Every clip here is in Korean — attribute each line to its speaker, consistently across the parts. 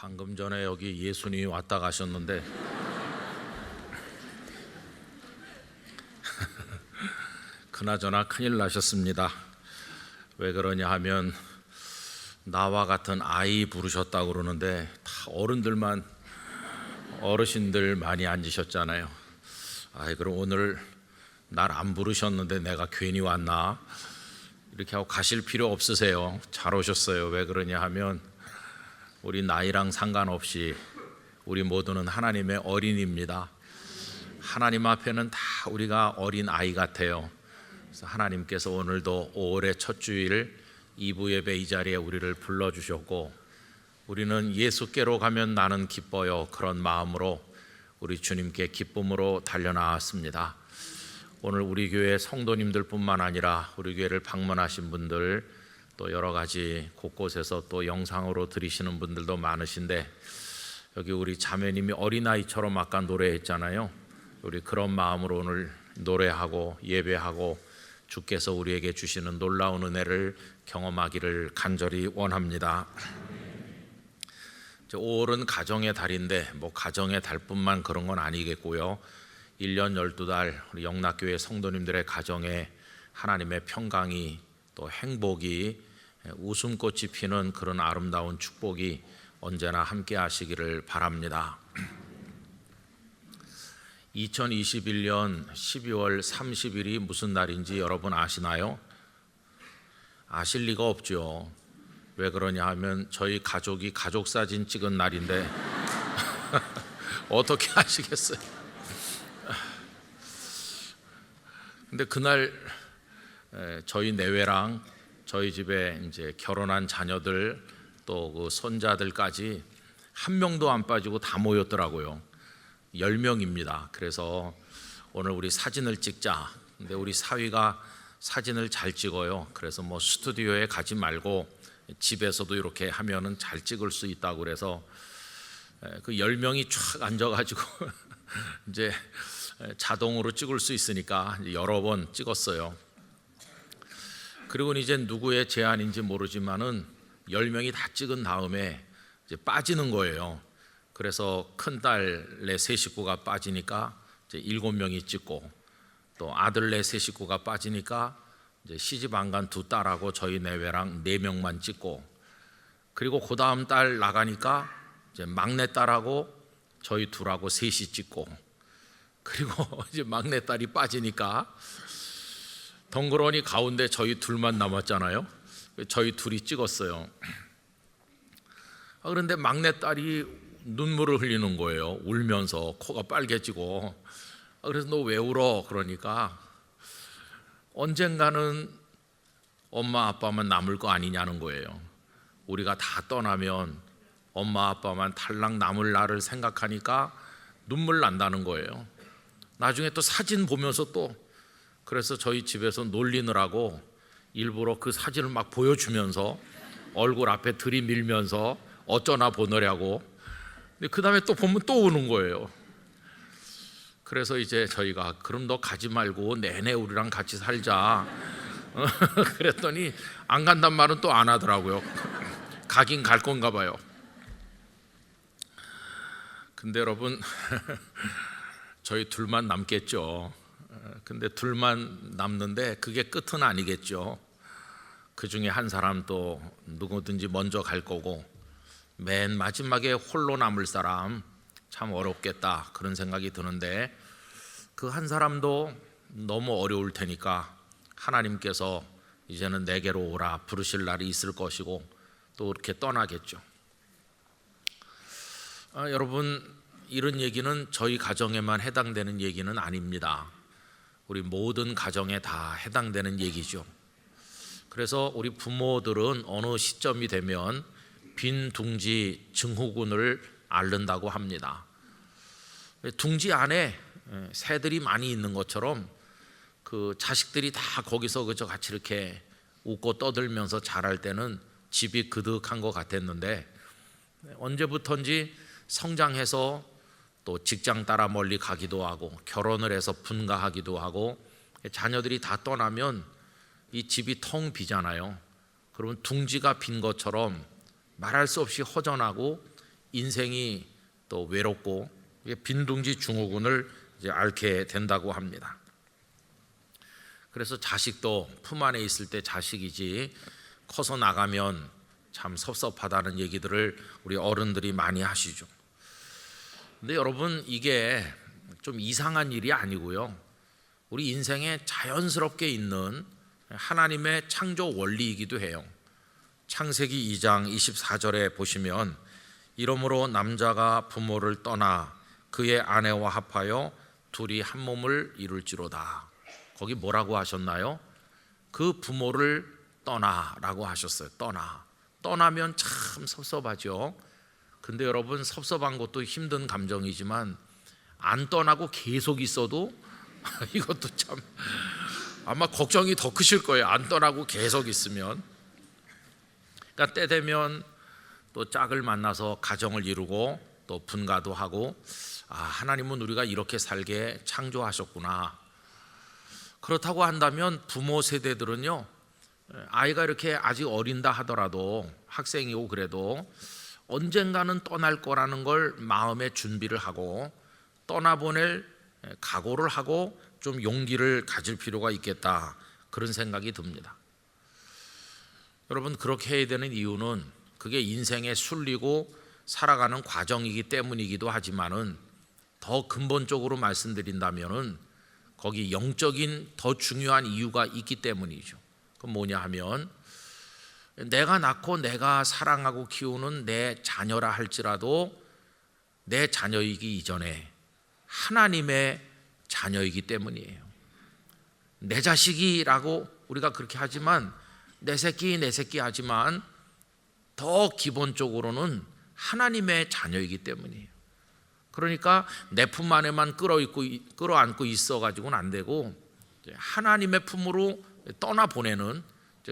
Speaker 1: 방금 전에 여기 예수님이 왔다 가셨는데 그나저나 큰일 나셨습니다. 왜 그러냐 하면 나와 같은 아이 부르셨다고 그러는데 다 어르신들 많이 앉으셨잖아요. 그럼 오늘 날 안 부르셨는데 내가 괜히 왔나? 이렇게 하고 가실 필요 없으세요. 잘 오셨어요. 왜 그러냐 하면 우리 나이랑 상관없이 우리 모두는 하나님의 어린이입니다. 하나님 앞에는 다 우리가 어린 아이 같아요. 그래서 하나님께서 오늘도 5월의 첫 주일 2부 예배 이 자리에 우리를 불러주셨고, 우리는 예수께로 가면 나는 기뻐요, 그런 마음으로 우리 주님께 기쁨으로 달려나왔습니다. 오늘 우리 교회 성도님들 뿐만 아니라 우리 교회를 방문하신 분들, 또 여러 가지 곳곳에서 또 영상으로 들으시는 분들도 많으신데, 여기 우리 자매님이 어린아이처럼 아까 노래했잖아요. 우리 그런 마음으로 오늘 노래하고 예배하고 주께서 우리에게 주시는 놀라운 은혜를 경험하기를 간절히 원합니다. 5월은 가정의 달인데 가정의 달뿐만 그런 건 아니겠고요. 1년 12달 우리 영락교회 성도님들의 가정에 하나님의 평강이, 또 행복이, 웃음꽃이 피는 그런 아름다운 축복이 언제나 함께 하시기를 바랍니다. 2021년 12월 30일이 무슨 날인지 여러분 아시나요? 아실 리가 없죠. 왜 그러냐 하면 저희 가족이 가족사진 찍은 날인데 어떻게 아시겠어요? 근데 그날 저희 내외랑 저희 집에 이제 결혼한 자녀들, 또 그 손자들까지 한 명도 안 빠지고 다 모였더라고요. 10명입니다. 그래서 오늘 우리 사진을 찍자. 근데 우리 사위가 사진을 잘 찍어요. 그래서 스튜디오에 가지 말고 집에서도 이렇게 하면은 잘 찍을 수 있다고 그래서 그 10명이 쫙 앉아가지고 이제 자동으로 찍을 수 있으니까 여러 번 찍었어요. 그리고 이제 누구의 제안인지 모르지만은 10명이 다 찍은 다음에 이제 빠지는 거예요. 그래서 큰딸네 세 식구가 빠지니까 이제 7명이 찍고, 또 아들네 세 식구가 빠지니까 이제 시집 안 간 두 딸하고 저희 내외랑 4명만 찍고, 그리고 그 다음 딸 나가니까 이제 막내 딸하고 저희 둘하고 셋이 찍고, 그리고 이제 막내 딸이 빠지니까 덩그러니 가운데 저희 둘만 남았잖아요. 저희 둘이 찍었어요. 그런데 막내 딸이 눈물을 흘리는 거예요. 울면서 코가 빨개지고. 그래서 너 왜 울어? 그러니까 언젠가는 엄마 아빠만 남을 거 아니냐는 거예요. 우리가 다 떠나면 엄마 아빠만 탈락 남을 날을 생각하니까 눈물 난다는 거예요. 나중에 또 사진 보면서 또, 그래서 저희 집에서 놀리느라고 일부러 그 사진을 막 보여주면서 얼굴 앞에 들이밀면서 어쩌나 보느냐고. 근데 그 다음에 또 보면 또 우는 거예요. 그래서 이제 저희가 그럼 너 가지 말고 내내 우리랑 같이 살자 그랬더니 안 간단 말은 또 안 하더라고요. 가긴 갈 건가 봐요. 근데 여러분 저희 둘만 남겠죠. 근데 둘만 남는데 그게 끝은 아니겠죠. 그 중에 한 사람 또 누구든지 먼저 갈 거고, 맨 마지막에 홀로 남을 사람 참 어렵겠다, 그런 생각이 드는데, 그 한 사람도 너무 어려울 테니까 하나님께서 이제는 내게로 오라 부르실 날이 있을 것이고 또 이렇게 떠나겠죠. 여러분, 이런 얘기는 저희 가정에만 해당되는 얘기는 아닙니다. 우리 모든 가정에 다 해당되는 얘기죠. 그래서 우리 부모들은 어느 시점이 되면 빈 둥지 증후군을 앓는다고 합니다. 둥지 안에 새들이 많이 있는 것처럼 그 자식들이 다 거기서 그저 같이 이렇게 웃고 떠들면서 자랄 때는 집이 그득한 것 같았는데, 언제부턴지 성장해서 또 직장 따라 멀리 가기도 하고 결혼을 해서 분가하기도 하고 자녀들이 다 떠나면 이 집이 텅 비잖아요. 그러면 둥지가 빈 것처럼 말할 수 없이 허전하고 인생이 또 외롭고 빈둥지 증후군을 이제 앓게 된다고 합니다. 그래서 자식도 품 안에 있을 때 자식이지 커서 나가면 참 섭섭하다는 얘기들을 우리 어른들이 많이 하시죠. 근데 여러분, 이게 좀 이상한 일이 아니고요, 우리 인생에 자연스럽게 있는 하나님의 창조 원리이기도 해요. 창세기 2장 24절에 보시면, 이러므로 남자가 부모를 떠나 그의 아내와 합하여 둘이 한 몸을 이룰지로다. 거기 뭐라고 하셨나요? 그 부모를 떠나라고 하셨어요. 떠나면 참 섭섭하죠. 근데 여러분, 섭섭한 것도 힘든 감정이지만 안 떠나고 계속 있어도 이것도 참 아마 걱정이 더 크실 거예요. 안 떠나고 계속 있으면. 그러니까 때 되면 또 짝을 만나서 가정을 이루고 또 분가도 하고, 하나님은 우리가 이렇게 살게 창조하셨구나. 그렇다고 한다면 부모 세대들은요, 아이가 이렇게 아직 어린다 하더라도, 학생이고 그래도 언젠가는 떠날 거라는 걸 마음에 준비를 하고 떠나보낼 각오를 하고 좀 용기를 가질 필요가 있겠다, 그런 생각이 듭니다. 여러분, 그렇게 해야 되는 이유는 그게 인생의 순리고 살아가는 과정이기 때문이기도 하지만은, 더 근본적으로 말씀드린다면은 거기 영적인 더 중요한 이유가 있기 때문이죠. 그건 뭐냐 하면, 내가 낳고 내가 사랑하고 키우는 내 자녀라 할지라도 내 자녀이기 이전에 하나님의 자녀이기 때문이에요. 내 자식이라고 우리가 그렇게 하지만, 내 새끼 하지만 더 기본적으로는 하나님의 자녀이기 때문이에요. 그러니까 내 품 안에만 끌어안고 있어가지고는 안 되고 하나님의 품으로 떠나보내는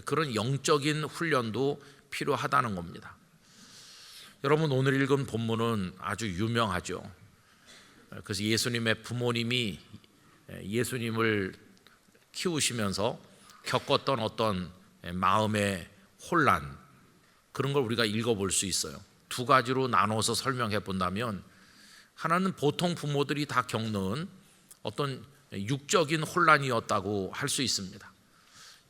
Speaker 1: 그런 영적인 훈련도 필요하다는 겁니다. 여러분, 오늘 읽은 본문은 아주 유명하죠. 그래서 예수님의 부모님이 예수님을 키우시면서 겪었던 어떤 마음의 혼란, 그런 걸 우리가 읽어볼 수 있어요. 두 가지로 나눠서 설명해 본다면, 하나는 보통 부모들이 다 겪는 어떤 육적인 혼란이었다고 할 수 있습니다.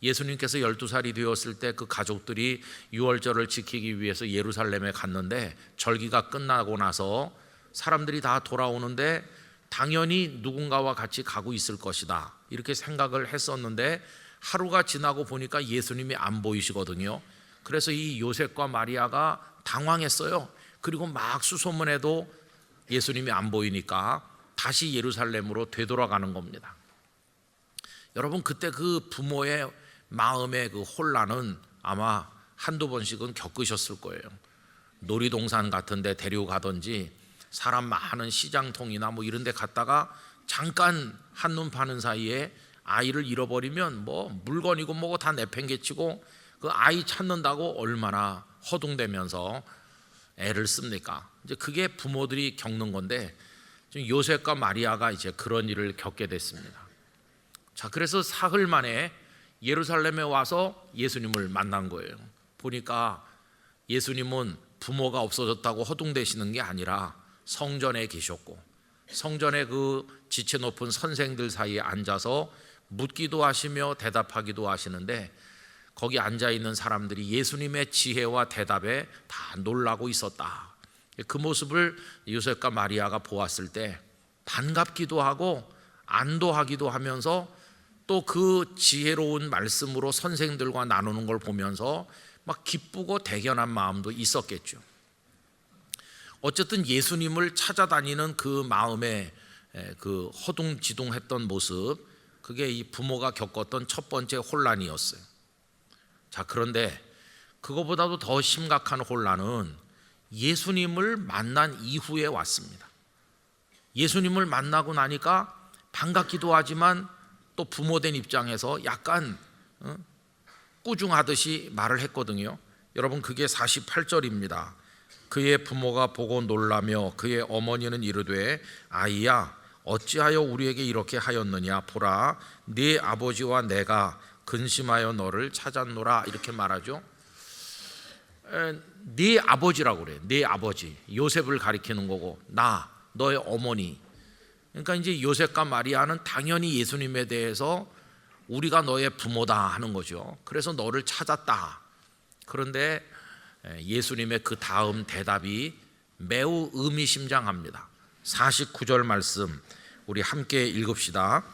Speaker 1: 예수님께서 12살이 되었을 때 그 가족들이 유월절을 지키기 위해서 예루살렘에 갔는데, 절기가 끝나고 나서 사람들이 다 돌아오는데 당연히 누군가와 같이 가고 있을 것이다, 이렇게 생각을 했었는데, 하루가 지나고 보니까 예수님이 안 보이시거든요. 그래서 이 요셉과 마리아가 당황했어요. 그리고 막 수소문해도 예수님이 안 보이니까 다시 예루살렘으로 되돌아가는 겁니다. 여러분, 그때 그 부모의 마음의 그 혼란은 아마 한두 번씩은 겪으셨을 거예요. 놀이동산 같은 데 데려가든지 사람 많은 시장통이나 뭐 이런 데 갔다가 잠깐 한눈 파는 사이에 아이를 잃어버리면 뭐 물건이고 뭐고 다 내팽개치고 그 아이 찾는다고 얼마나 허둥대면서 애를 씁니까? 이제 그게 부모들이 겪는 건데, 지금 요셉과 마리아가 이제 그런 일을 겪게 됐습니다. 자, 그래서 사흘 만에 예루살렘에 와서 예수님을 만난 거예요. 보니까 예수님은 부모가 없어졌다고 허둥대시는 게 아니라 성전에 계셨고, 성전에 그 지체 높은 선생들 사이에 앉아서 묻기도 하시며 대답하기도 하시는데, 거기 앉아있는 사람들이 예수님의 지혜와 대답에 다 놀라고 있었다. 그 모습을 요셉과 마리아가 보았을 때 반갑기도 하고 안도하기도 하면서, 또 그 지혜로운 말씀으로 선생들과 나누는 걸 보면서 막 기쁘고 대견한 마음도 있었겠죠. 어쨌든 예수님을 찾아다니는 그 마음에 그 허둥지둥했던 모습, 그게 이 부모가 겪었던 첫 번째 혼란이었어요. 자, 그런데 그거보다도 더 심각한 혼란은 예수님을 만난 이후에 왔습니다. 예수님을 만나고 나니까 반갑기도 하지만 또 부모된 입장에서 약간 꾸중하듯이 말을 했거든요. 여러분, 그게 48절입니다. 그의 부모가 보고 놀라며 그의 어머니는 이르되, 아이야, 어찌하여 우리에게 이렇게 하였느냐? 보라, 네 아버지와 내가 근심하여 너를 찾았노라, 이렇게 말하죠. 네 아버지라고 그래요. 네 아버지 요셉을 가리키는 거고 나 너의 어머니. 그러니까 이제 요셉과 마리아는 당연히 예수님에 대해서 우리가 너의 부모다 하는 거죠. 그래서 너를 찾았다. 그런데 예수님의 그 다음 대답이 매우 의미심장합니다. 49절 말씀 우리 함께 읽읍시다.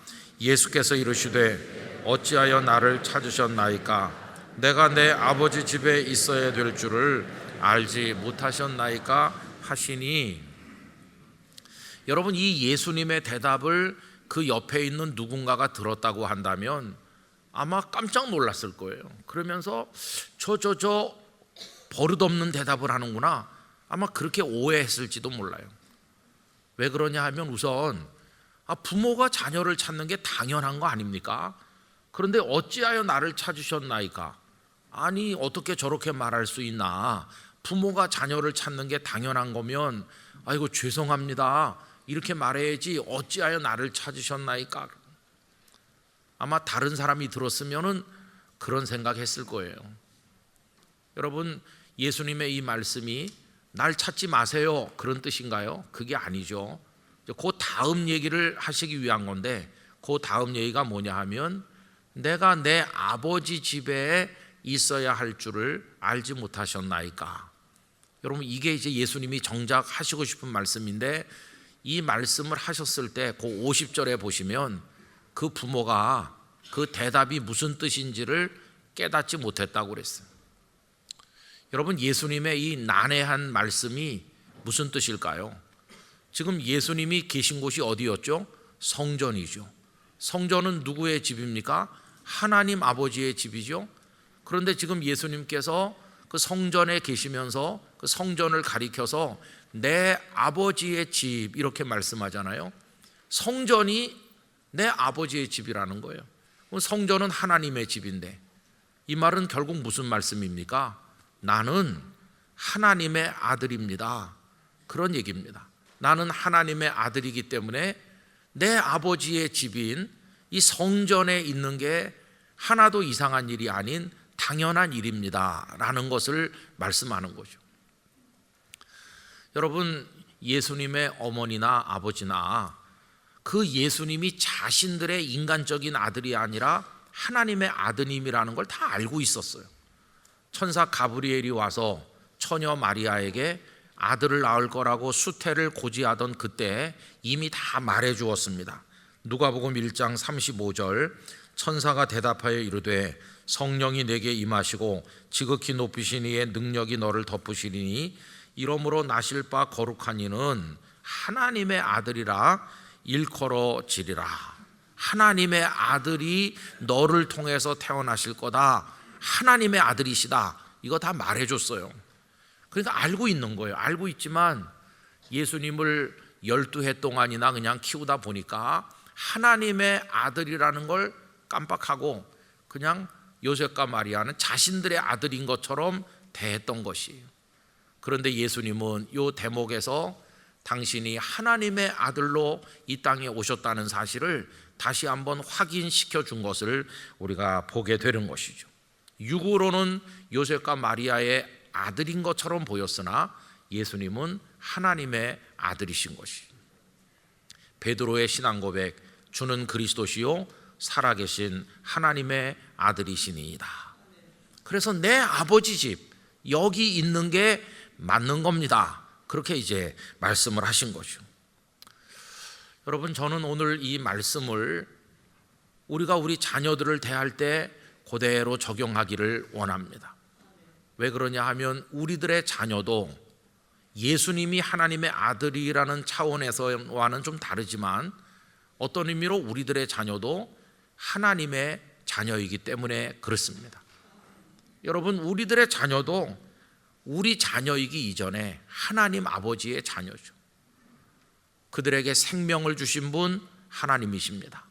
Speaker 1: 예수께서 이르시되 어찌하여 나를 찾으셨나이까? 내가 내 아버지 집에 있어야 될 줄을 알지 못하셨나이까 하시니. 여러분, 이 예수님의 대답을 그 옆에 있는 누군가가 들었다고 한다면 아마 깜짝 놀랐을 거예요. 그러면서 저 버릇없는 대답을 하는구나, 아마 그렇게 오해했을지도 몰라요. 왜 그러냐 하면 우선 부모가 자녀를 찾는 게 당연한 거 아닙니까? 그런데 어찌하여 나를 찾으셨나이까? 아니 어떻게 저렇게 말할 수 있나? 부모가 자녀를 찾는 게 당연한 거면 아이고 죄송합니다 이렇게 말해야지 어찌하여 나를 찾으셨나이까? 아마 다른 사람이 들었으면은 그런 생각했을 거예요. 여러분, 예수님의 이 말씀이 날 찾지 마세요 그런 뜻인가요? 그게 아니죠. 그 다음 얘기를 하시기 위한 건데, 그 다음 얘기가 뭐냐 하면 내가 내 아버지 집에 있어야 할 줄을 알지 못하셨나이까? 여러분, 이게 이제 예수님이 정작 하시고 싶은 말씀인데, 이 말씀을 하셨을 때 그 50절에 보시면 그 부모가 그 대답이 무슨 뜻인지를 깨닫지 못했다고 그랬어요. 여러분, 예수님의 이 난해한 말씀이 무슨 뜻일까요? 지금 예수님이 계신 곳이 어디였죠? 성전이죠. 성전은 누구의 집입니까? 하나님 아버지의 집이죠. 그런데 지금 예수님께서 그 성전에 계시면서 그 성전을 가리켜서 내 아버지의 집 이렇게 말씀하잖아요. 성전이 내 아버지의 집이라는 거예요. 성전은 하나님의 집인데, 이 말은 결국 무슨 말씀입니까? 나는 하나님의 아들입니다, 그런 얘기입니다. 나는 하나님의 아들이기 때문에 내 아버지의 집인 이 성전에 있는 게 하나도 이상한 일이 아닌 당연한 일입니다 라는 것을 말씀하는 거죠. 여러분, 예수님의 어머니나 아버지나 그 예수님이 자신들의 인간적인 아들이 아니라 하나님의 아드님이라는 걸 다 알고 있었어요. 천사 가브리엘이 와서 처녀 마리아에게 아들을 낳을 거라고 수태를 고지하던 그때 이미 다 말해 주었습니다. 누가복음 1장 35절, 천사가 대답하여 이르되 성령이 내게 임하시고 지극히 높이신 이의 능력이 너를 덮으시리니 이러므로 나실 바 거룩한 이는 하나님의 아들이라 일컬어지리라. 하나님의 아들이 너를 통해서 태어나실 거다, 하나님의 아들이시다, 이거 다 말해줬어요. 그러니까 알고 있는 거예요. 알고 있지만 예수님을 12해 동안이나 그냥 키우다 보니까 하나님의 아들이라는 걸 깜빡하고 그냥 요셉과 마리아는 자신들의 아들인 것처럼 대했던 것이에요. 그런데 예수님은 이 대목에서 당신이 하나님의 아들로 이 땅에 오셨다는 사실을 다시 한번 확인시켜 준 것을 우리가 보게 되는 것이죠. 육으로는 요셉과 마리아의 아들인 것처럼 보였으나 예수님은 하나님의 아들이신 것이죠. 베드로의 신앙 고백, 주는 그리스도시요 살아계신 하나님의 아들이시니이다. 그래서 내 아버지 집 여기 있는 게 맞는 겁니다, 그렇게 이제 말씀을 하신 거죠. 여러분, 저는 오늘 이 말씀을 우리가 우리 자녀들을 대할 때 그대로 적용하기를 원합니다. 왜 그러냐 하면 우리들의 자녀도 예수님이 하나님의 아들이라는 차원에서와는 좀 다르지만 어떤 의미로 우리들의 자녀도 하나님의 자녀이기 때문에 그렇습니다. 여러분, 우리들의 자녀도 우리 자녀이기 이전에 하나님 아버지의 자녀죠. 그들에게 생명을 주신 분 하나님이십니다.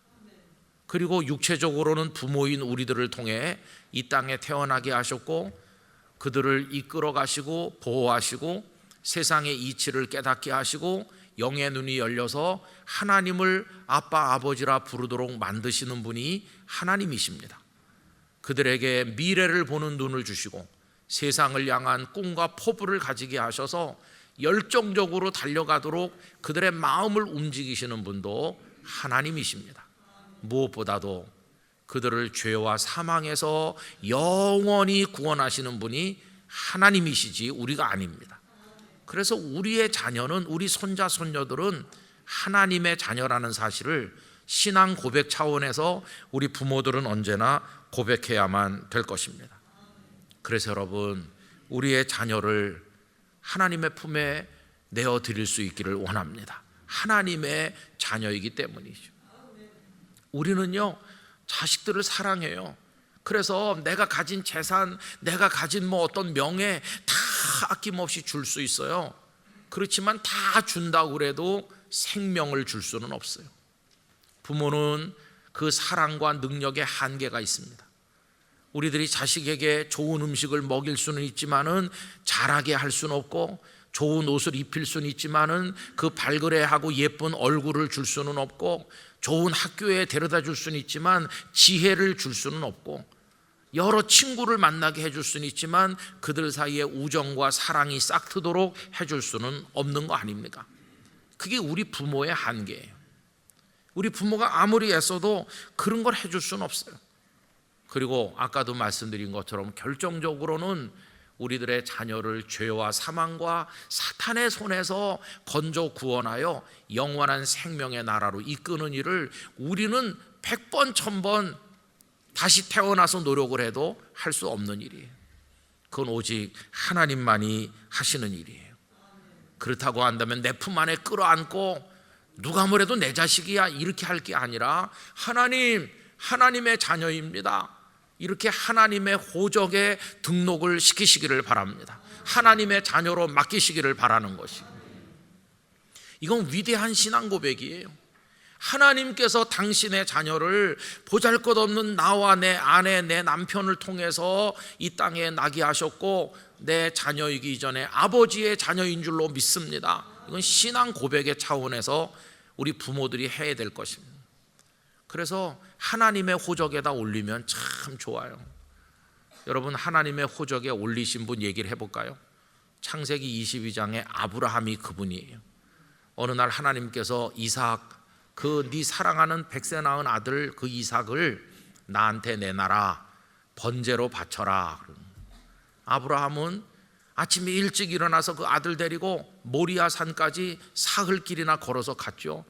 Speaker 1: 그리고 육체적으로는 부모인 우리들을 통해 이 땅에 태어나게 하셨고 그들을 이끌어 가시고 보호하시고 세상의 이치를 깨닫게 하시고 영의 눈이 열려서 하나님을 아빠 아버지라 부르도록 만드시는 분이 하나님이십니다. 그들에게 미래를 보는 눈을 주시고 세상을 향한 꿈과 포부를 가지게 하셔서 열정적으로 달려가도록 그들의 마음을 움직이시는 분도 하나님이십니다. 무엇보다도 그들을 죄와 사망에서 영원히 구원하시는 분이 하나님이시지 우리가 아닙니다. 그래서 우리의 자녀는, 우리 손자 손녀들은 하나님의 자녀라는 사실을 신앙 고백 차원에서 우리 부모들은 언제나 고백해야만 될 것입니다. 그래서 여러분, 우리의 자녀를 하나님의 품에 내어드릴 수 있기를 원합니다. 하나님의 자녀이기 때문이죠. 우리는요, 자식들을 사랑해요. 그래서 내가 가진 재산, 내가 가진 어떤 명예 다 아낌없이 줄 수 있어요. 그렇지만 다 준다고 그래도 생명을 줄 수는 없어요. 부모는 그 사랑과 능력에 한계가 있습니다. 우리들이 자식에게 좋은 음식을 먹일 수는 있지만은 자라게 할 수는 없고, 좋은 옷을 입힐 수는 있지만은 그 발그레하고 예쁜 얼굴을 줄 수는 없고, 좋은 학교에 데려다 줄 수는 있지만 지혜를 줄 수는 없고, 여러 친구를 만나게 해줄 수는 있지만 그들 사이에 우정과 사랑이 싹트도록 해줄 수는 없는 거 아닙니까? 그게 우리 부모의 한계예요. 우리 부모가 아무리 애써도 그런 걸 해줄 수는 없어요. 그리고 아까도 말씀드린 것처럼 결정적으로는 우리들의 자녀를 죄와 사망과 사탄의 손에서 건져 구원하여 영원한 생명의 나라로 이끄는 일을 우리는 100번 1000번 다시 태어나서 노력을 해도 할 수 없는 일이에요. 그건 오직 하나님만이 하시는 일이에요. 그렇다고 한다면 내 품 안에 끌어안고 누가 뭐래도 내 자식이야 이렇게 할 게 아니라 하나님의 자녀입니다, 이렇게 하나님의 호적에 등록을 시키시기를 바랍니다. 하나님의 자녀로 맡기시기를 바라는 것이에요. 이건 위대한 신앙 고백이에요. 하나님께서 당신의 자녀를 보잘것없는 나와 내 아내, 내 남편을 통해서 이 땅에 나게 하셨고 내 자녀이기 이전에 아버지의 자녀인 줄로 믿습니다. 이건 신앙 고백의 차원에서 우리 부모들이 해야 될 것입니다. 그래서 하나님의 호적에다 올리면 참 좋아요. 여러분, 하나님의 호적에 올리신 분 얘기를 해볼까요? 창세기 22장에 아브라함이 그분이에요. 어느 날 하나님께서 이삭, 그 네 사랑하는 100세 낳은 아들 그 이삭을 나한테 내놔라, 번제로 바쳐라. 아브라함은 아침에 일찍 일어나서 그 아들 데리고 모리아 산까지 사흘길이나 걸어서 갔죠.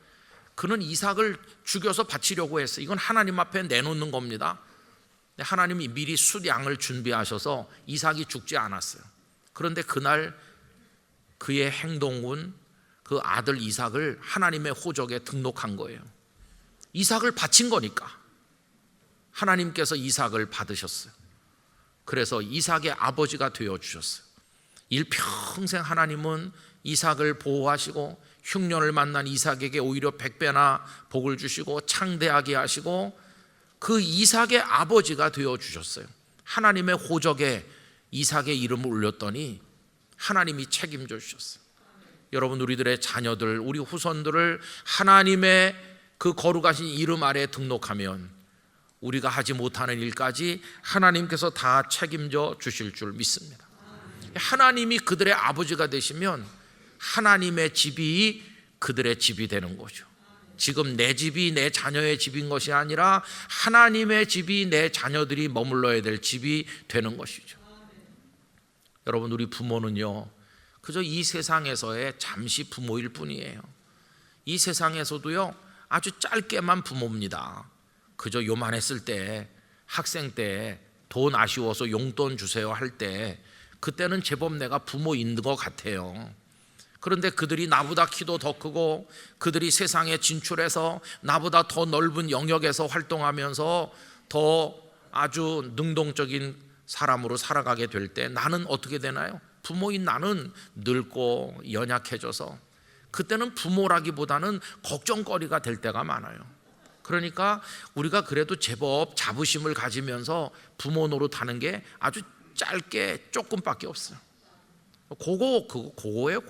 Speaker 1: 그는 이삭을 죽여서 바치려고 했어요. 이건 하나님 앞에 내놓는 겁니다. 하나님이 미리 숫양을 준비하셔서 이삭이 죽지 않았어요. 그런데 그날 그의 행동은 그 아들 이삭을 하나님의 호적에 등록한 거예요. 이삭을 바친 거니까 하나님께서 이삭을 받으셨어요. 그래서 이삭의 아버지가 되어주셨어요. 일평생 하나님은 이삭을 보호하시고 흉년을 만난 이삭에게 오히려 100배나 복을 주시고 창대하게 하시고 그 이삭의 아버지가 되어주셨어요. 하나님의 호적에 이삭의 이름을 올렸더니 하나님이 책임져 주셨어요. 여러분, 우리들의 자녀들, 우리 후손들을 하나님의 그 거룩하신 이름 아래에 등록하면 우리가 하지 못하는 일까지 하나님께서 다 책임져 주실 줄 믿습니다. 하나님이 그들의 아버지가 되시면 하나님의 집이 그들의 집이 되는 거죠. 지금 내 집이 내 자녀의 집인 것이 아니라 하나님의 집이 내 자녀들이 머물러야 될 집이 되는 것이죠. 여러분, 우리 부모는요, 그저 이 세상에서의 잠시 부모일 뿐이에요. 이 세상에서도요, 아주 짧게만 부모입니다. 그저 요만했을 때, 학생 때 돈 아쉬워서 용돈 주세요 할 때, 그때는 제법 내가 부모인 것 같아요. 그런데 그들이 나보다 키도 더 크고 그들이 세상에 진출해서 나보다 더 넓은 영역에서 활동하면서 더 아주 능동적인 사람으로 살아가게 될 때 나는 어떻게 되나요? 부모인 나는 늙고 연약해져서 그때는 부모라기보다는 걱정거리가 될 때가 많아요. 그러니까 우리가 그래도 제법 자부심을 가지면서 부모 노릇하는 게 아주 짧게 조금밖에 없어요. 그거예요.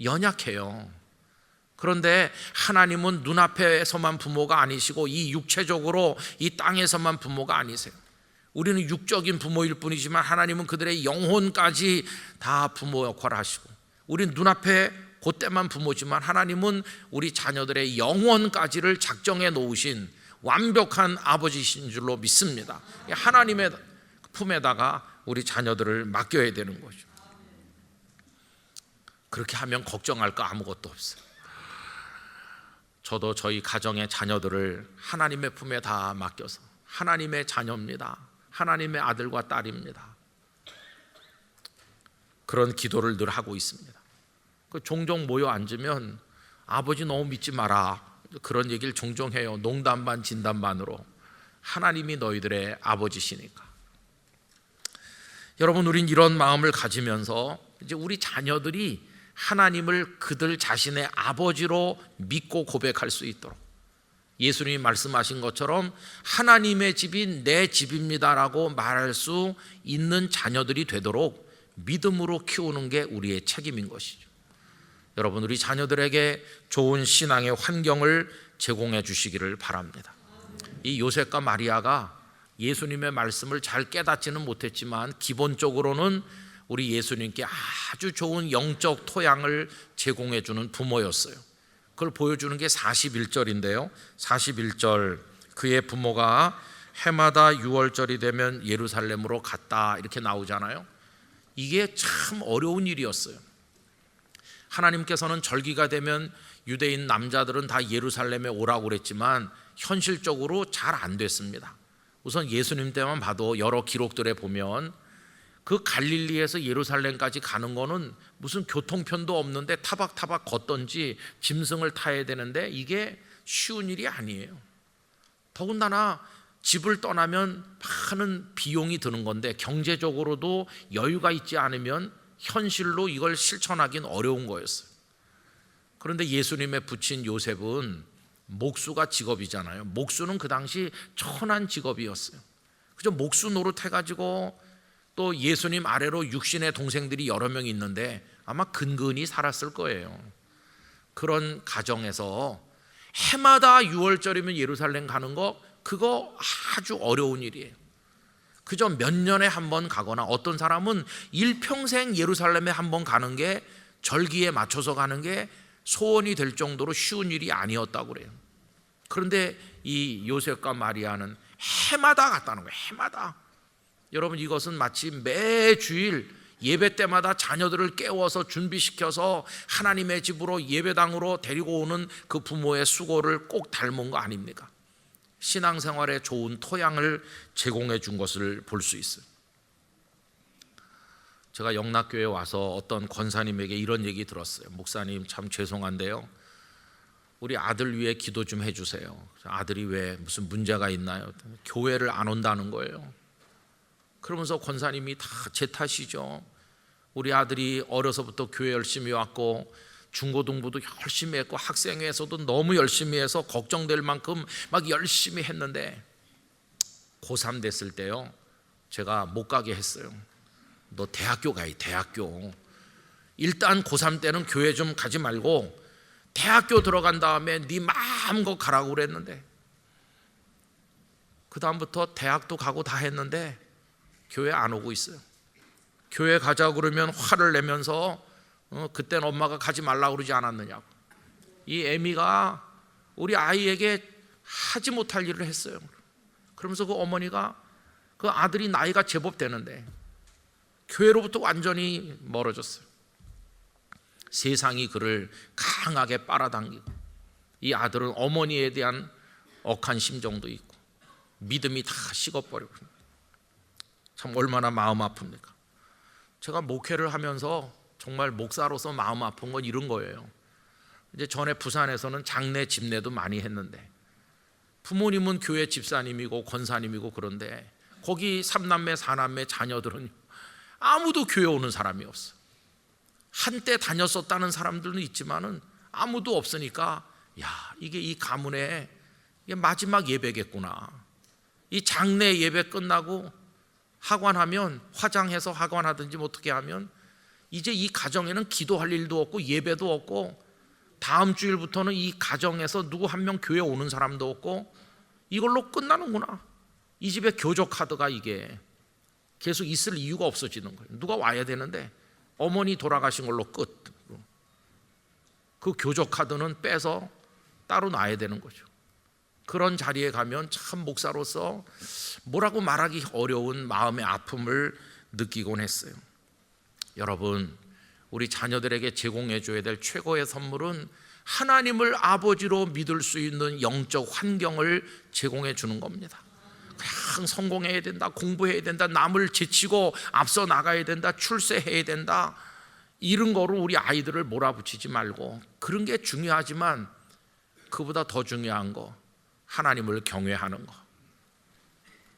Speaker 1: 연약해요. 그런데 하나님은 눈앞에서만 부모가 아니시고 이 육체적으로 이 땅에서만 부모가 아니세요. 우리는 육적인 부모일 뿐이지만 하나님은 그들의 영혼까지 다 부모 역할을 하시고, 우리는 눈앞에 그때만 부모지만 하나님은 우리 자녀들의 영혼까지를 작정해 놓으신 완벽한 아버지신 줄로 믿습니다. 하나님의 품에다가 우리 자녀들을 맡겨야 되는 거죠. 그렇게 하면 걱정할 거 아무것도 없어요. 저도 저희 가정의 자녀들을 하나님의 품에 다 맡겨서 하나님의 자녀입니다, 하나님의 아들과 딸입니다, 그런 기도를 늘 하고 있습니다. 종종 모여 앉으면 아버지 너무 믿지 마라, 그런 얘기를 종종 해요. 농담 반 진담 반으로. 하나님이 너희들의 아버지시니까. 여러분, 우린 이런 마음을 가지면서 이제 우리 자녀들이 하나님을 그들 자신의 아버지로 믿고 고백할 수 있도록, 예수님이 말씀하신 것처럼 하나님의 집이 내 집입니다라고 말할 수 있는 자녀들이 되도록 믿음으로 키우는 게 우리의 책임인 것이죠. 여러분, 우리 자녀들에게 좋은 신앙의 환경을 제공해 주시기를 바랍니다. 이 요셉과 마리아가 예수님의 말씀을 잘 깨닫지는 못했지만 기본적으로는 우리 예수님께 아주 좋은 영적 토양을 제공해 주는 부모였어요. 그걸 보여주는 게 41절인데요 41절, 그의 부모가 해마다 6월절이 되면 예루살렘으로 갔다, 이렇게 나오잖아요. 이게 참 어려운 일이었어요. 하나님께서는 절기가 되면 유대인 남자들은 다 예루살렘에 오라고 그랬지만 현실적으로 잘 안 됐습니다. 우선 예수님 때만 봐도 여러 기록들에 보면 그 갈릴리에서 예루살렘까지 가는 거는 무슨 교통편도 없는데 타박타박 걷던지 짐승을 타야 되는데 이게 쉬운 일이 아니에요. 더군다나 집을 떠나면 많은 비용이 드는 건데 경제적으로도 여유가 있지 않으면 현실로 이걸 실천하기는 어려운 거였어요. 그런데 예수님의 부친 요셉은 목수가 직업이잖아요. 목수는 그 당시 천한 직업이었어요. 그저 목수 노릇해가지고 또 예수님 아래로 육신의 동생들이 여러 명 있는데 아마 근근히 살았을 거예요. 그런 가정에서 해마다 6월절이면 예루살렘 가는 거, 그거 아주 어려운 일이에요. 그저 몇 년에 한 번 가거나 어떤 사람은 일평생 예루살렘에 한 번 가는 게, 절기에 맞춰서 가는 게 소원이 될 정도로 쉬운 일이 아니었다고 그래요. 그런데 이 요셉과 마리아는 해마다 갔다는 거예요. 해마다. 여러분, 이것은 마치 매주일 예배 때마다 자녀들을 깨워서 준비시켜서 하나님의 집으로 예배당으로 데리고 오는 그 부모의 수고를 꼭 닮은 거 아닙니까? 신앙생활에 좋은 토양을 제공해 준 것을 볼 수 있어요. 제가 영락교회에 와서 어떤 권사님에게 이런 얘기 들었어요. 목사님, 참 죄송한데요, 우리 아들 위해 기도 좀 해주세요. 아들이 왜 무슨 문제가 있나요? 교회를 안 온다는 거예요. 그러면서 권사님이 다 제 탓이죠. 우리 아들이 어려서부터 교회 열심히 왔고 중고등부도 열심히 했고 학생회에서도 너무 열심히 해서 걱정될 만큼 막 열심히 했는데 고3 됐을 때요, 제가 못 가게 했어요. 너 대학교 가야, 대학교. 일단 고3 때는 교회 좀 가지 말고 대학교 들어간 다음에 네 마음껏 가라고 그랬는데, 그 다음부터 대학도 가고 다 했는데 교회 안 오고 있어요. 교회 가자고 그러면 화를 내면서 그때는 엄마가 가지 말라고 그러지 않았느냐고. 이 애미가 우리 아이에게 하지 못할 일을 했어요. 그러면서 그 어머니가 그 아들이 나이가 제법 되는데 교회로부터 완전히 멀어졌어요. 세상이 그를 강하게 빨아당기고, 이 아들은 어머니에 대한 억한 심정도 있고 믿음이 다 식어버리고, 참 얼마나 마음 아픕니까? 제가 목회를 하면서 정말 목사로서 마음 아픈 건 이런 거예요. 이제 전에 부산에서는 장례 집례도 많이 했는데 부모님은 교회 집사님이고 권사님이고, 그런데 거기 3남매 4남매 자녀들은 아무도 교회 오는 사람이 없어. 한때 다녔었다는 사람들은 있지만은 아무도 없으니까, 야, 이게 이 가문에 이게 마지막 예배겠구나. 이 장례 예배 끝나고 하관하면, 화장해서 하관하든지 어떻게 하면 이제 이 가정에는 기도할 일도 없고 예배도 없고, 다음 주일부터는 이 가정에서 누구 한 명 교회 오는 사람도 없고, 이걸로 끝나는구나. 이 집에 교조 카드가 이게 계속 있을 이유가 없어지는 거예요. 누가 와야 되는데 어머니 돌아가신 걸로 끝. 그 교조 카드는 빼서 따로 놔야 되는 거죠. 그런 자리에 가면 참 목사로서 뭐라고 말하기 어려운 마음의 아픔을 느끼곤 했어요. 여러분, 우리 자녀들에게 제공해 줘야 될 최고의 선물은 하나님을 아버지로 믿을 수 있는 영적 환경을 제공해 주는 겁니다. 그냥 성공해야 된다, 공부해야 된다, 남을 제치고 앞서 나가야 된다, 출세해야 된다, 이런 거로 우리 아이들을 몰아붙이지 말고, 그런 게 중요하지만 그보다 더 중요한 거, 하나님을 경외하는 거.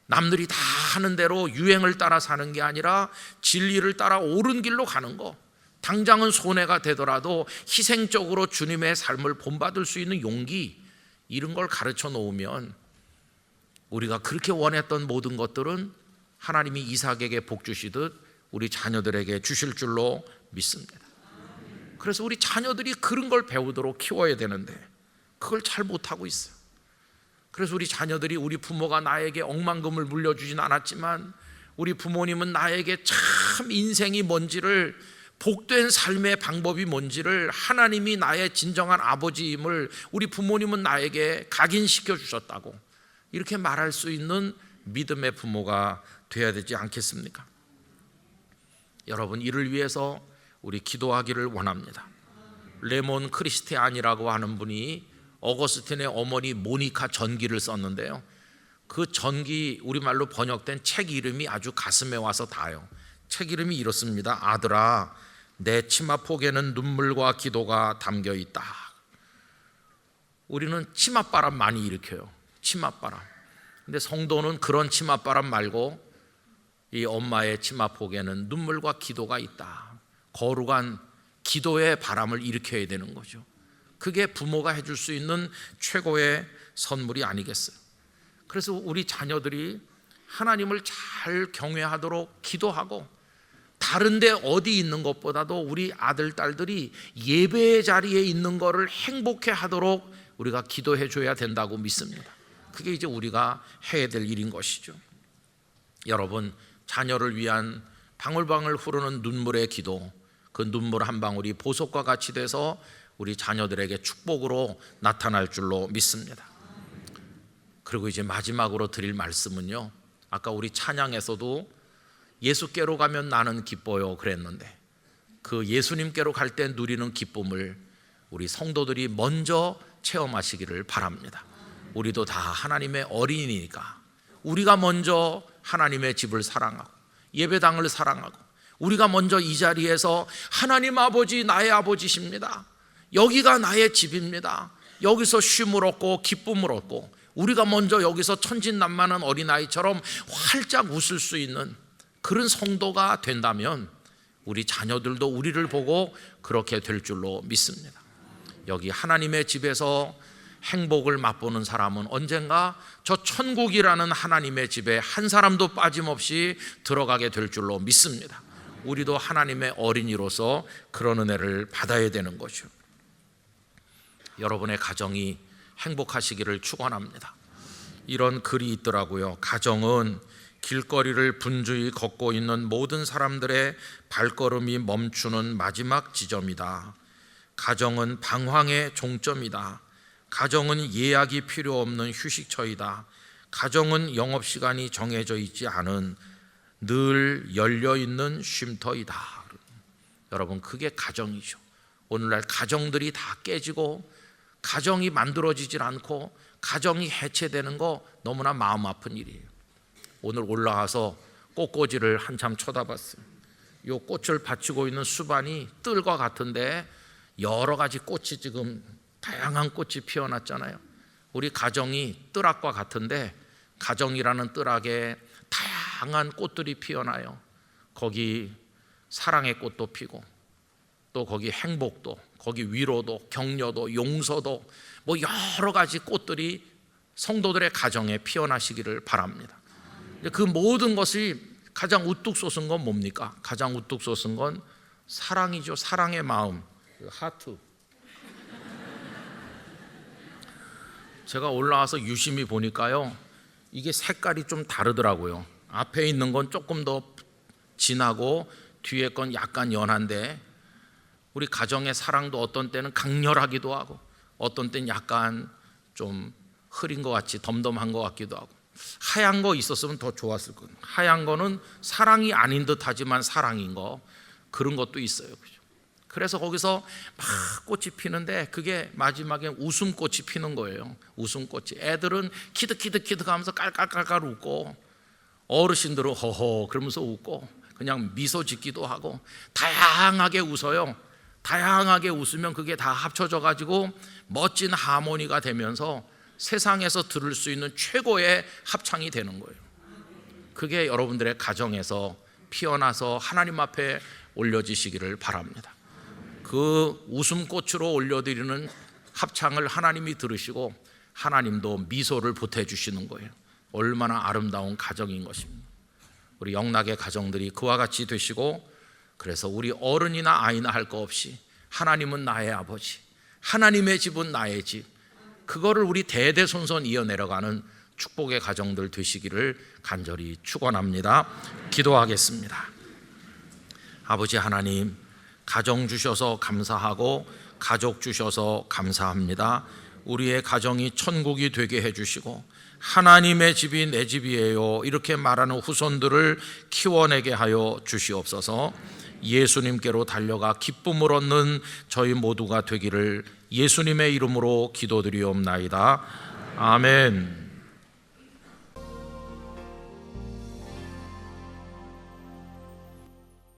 Speaker 1: 남들이 다 하는 대로 유행을 따라 사는 게 아니라 진리를 따라 옳은 길로 가는 거. 당장은 손해가 되더라도 희생적으로 주님의 삶을 본받을 수 있는 용기, 이런 걸 가르쳐 놓으면 우리가 그렇게 원했던 모든 것들은 하나님이 이삭에게 복 주시듯 우리 자녀들에게 주실 줄로 믿습니다. 그래서 우리 자녀들이 그런 걸 배우도록 키워야 되는데 그걸 잘 못하고 있어요. 그래서 우리 자녀들이 우리 부모가 나에게 억만금을 물려주진 않았지만 우리 부모님은 나에게 참 인생이 뭔지를, 복된 삶의 방법이 뭔지를, 하나님이 나의 진정한 아버지임을 우리 부모님은 나에게 각인시켜 주셨다고 이렇게 말할 수 있는 믿음의 부모가 되어야 되지 않겠습니까? 여러분, 이를 위해서 우리 기도하기를 원합니다. 레몬 크리스티안이라고 하는 분이 어거스틴의 어머니 모니카 전기를 썼는데요, 그 전기 우리말로 번역된 책 이름이 아주 가슴에 와서 닿아요. 책 이름이 이렇습니다. 아들아, 내 치마폭에는 눈물과 기도가 담겨 있다. 우리는 치맛바람 많이 일으켜요. 치맛바람. 근데 성도는 그런 치맛바람 말고 이 엄마의 치마폭에는 눈물과 기도가 있다. 거룩한 기도의 바람을 일으켜야 되는 거죠. 그게 부모가 해줄 수 있는 최고의 선물이 아니겠어요? 그래서 우리 자녀들이 하나님을 잘 경외하도록 기도하고, 다른데 어디 있는 것보다도 우리 아들, 딸들이 예배의 자리에 있는 것을 행복해 하도록 우리가 기도해 줘야 된다고 믿습니다. 그게 이제 우리가 해야 될 일인 것이죠. 여러분, 자녀를 위한 방울방울 흐르는 눈물의 기도, 그 눈물 한 방울이 보석과 같이 돼서 우리 자녀들에게 축복으로 나타날 줄로 믿습니다. 그리고 이제 마지막으로 드릴 말씀은요, 아까 우리 찬양에서도 예수께로 가면 나는 기뻐요 그랬는데, 그 예수님께로 갈 때 누리는 기쁨을 우리 성도들이 먼저 체험하시기를 바랍니다. 우리도 다 하나님의 어린이니까 우리가 먼저 하나님의 집을 사랑하고 예배당을 사랑하고, 우리가 먼저 이 자리에서 하나님 아버지, 나의 아버지십니다, 여기가 나의 집입니다, 여기서 쉼을 얻고 기쁨을 얻고, 우리가 먼저 여기서 천진난만한 어린아이처럼 활짝 웃을 수 있는 그런 성도가 된다면 우리 자녀들도 우리를 보고 그렇게 될 줄로 믿습니다. 여기 하나님의 집에서 행복을 맛보는 사람은 언젠가 저 천국이라는 하나님의 집에 한 사람도 빠짐없이 들어가게 될 줄로 믿습니다. 우리도 하나님의 어린이로서 그런 은혜를 받아야 되는 거죠. 여러분의 가정이 행복하시기를 축원합니다. 이런 글이 있더라고요. 가정은 길거리를 분주히 걷고 있는 모든 사람들의 발걸음이 멈추는 마지막 지점이다. 가정은 방황의 종점이다. 가정은 예약이 필요 없는 휴식처이다. 가정은 영업시간이 정해져 있지 않은 늘 열려있는 쉼터이다. 여러분, 그게 가정이죠. 오늘날 가정들이 다 깨지고 가정이 만들어지질 않고 가정이 해체되는 거 너무나 마음 아픈 일이에요. 오늘 올라와서 꽃꽂이를 한참 쳐다봤어요. 이 꽃을 받치고 있는 수반이 뜰과 같은데 여러 가지 꽃이 지금 다양한 꽃이 피어났잖아요. 우리 가정이 뜰악과 같은데 가정이라는 뜰악에 다양한 꽃들이 피어나요. 거기 사랑의 꽃도 피고, 또 거기 행복도, 거기 위로도, 격려도, 용서도, 뭐 여러 가지 꽃들이 성도들의 가정에 피어나시기를 바랍니다. 그 모든 것이 가장 우뚝 솟은 건 뭡니까? 가장 우뚝 솟은 건 사랑이죠. 사랑의 마음, 그 하트. 제가 올라와서 유심히 보니까요, 이게 색깔이 좀 다르더라고요. 앞에 있는 건 조금 더 진하고 뒤에 건 약간 연한데, 우리 가정의 사랑도 어떤 때는 강렬하기도 하고 어떤 때는 약간 좀 흐린 것 같이 덤덤한 것 같기도 하고, 하얀 거 있었으면 더 좋았을 거예요. 하얀 거는 사랑이 아닌 듯 하지만 사랑인 거, 그런 것도 있어요. 그죠? 그래서 거기서 막 꽃이 피는데 그게 마지막에 웃음꽃이 피는 거예요. 웃음꽃이. 애들은 키득키득키득 하면서 깔깔깔깔 웃고, 어르신들은 허허 그러면서 웃고, 그냥 미소 짓기도 하고 다양하게 웃어요. 다양하게 웃으면 그게 다 합쳐져 가지고 멋진 하모니가 되면서 세상에서 들을 수 있는 최고의 합창이 되는 거예요. 그게 여러분들의 가정에서 피어나서 하나님 앞에 올려지시기를 바랍니다. 그 웃음꽃으로 올려드리는 합창을 하나님이 들으시고 하나님도 미소를 보태주시는 거예요. 얼마나 아름다운 가정인 것입니다. 우리 영락의 가정들이 그와 같이 되시고, 그래서 우리 어른이나 아이나 할 거 없이 하나님은 나의 아버지, 하나님의 집은 나의 집, 그거를 우리 대대손손 이어내려가는 축복의 가정들 되시기를 간절히 축원합니다. 기도하겠습니다. 아버지 하나님, 가정 주셔서 감사하고 가족 주셔서 감사합니다. 우리의 가정이 천국이 되게 해주시고 하나님의 집이 내 집이에요 이렇게 말하는 후손들을 키워내게 하여 주시옵소서. 예수님께로 달려가 기쁨을 얻는 저희 모두가 되기를 예수님의 이름으로 기도드리옵나이다. 아멘.